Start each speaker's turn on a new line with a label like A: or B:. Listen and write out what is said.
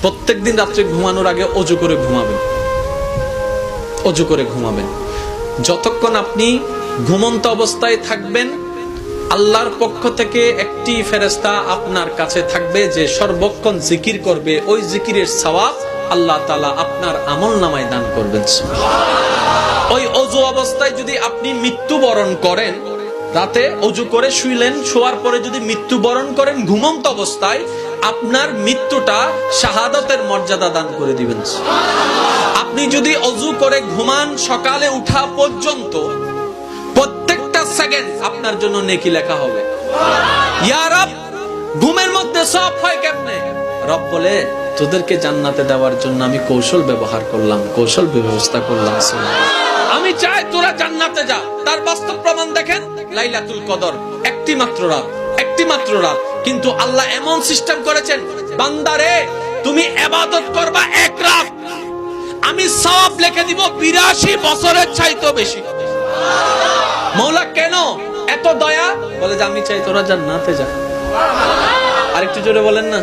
A: প্রত্যেকদিন রাত্রে ঘুমানোর আগে অজু করে ঘুমাবেন, অজু করে ঘুমাবেন। যতক্ষণ আপনি ঘুমন্ত অবস্থায় থাকবেন, আল্লাহর পক্ষ থেকে একটি ফেরেশতা আপনার কাছে থাকবে যে সর্বক্ষণ জিকির করবে। ওই জিকিরের সওয়াব আল্লাহ তাআলা আপনার আমলনামায় দান করবেন। ওই অজু অবস্থায় যদি আপনি মৃত্যুবরণ করেন, রাতে অজু করে শুইলেন, শোয়ার পরে যদি মৃত্যুবরণ করেন ঘুমন্ত অবস্থায়, আপনার মৃত্যুটা শাহাদাতের মর্যাদা দান করে দিবেন। আপনি যদি অজু করে ঘুমান, সকালে উঠা পর্যন্ত প্রত্যেকটা সেকেন্ড আপনার জন্য নেকি লেখা হবে। ইয়া রব, ঘুমের মধ্যে সব হয় কেমনে? রব বলে, তোদেরকে জান্নাতে দেওয়ার জন্য আমি কৌশল ব্যবহার করলাম, কৌশল ব্যবস্থা করলাম। আমি চাই তোরা জান্নাতে যা। তার বাস্তব প্রমাণ দেখেন, লাইলাতুল কদর একটি মাত্র রাত, একটি মাত্র রাত, কিন্তু আল্লাহ এমন সিস্টেম করেছেন, বান্দারে তুমি ইবাদত করবা এক রাত, আমি সওয়াব লিখে দিব 82 বছরের চাইতে বেশি। মওলা কেন এত দয়া? বলে যে আমি চাই তোরা জান্নাতে যা। আরেকটু জোরে বলেন না।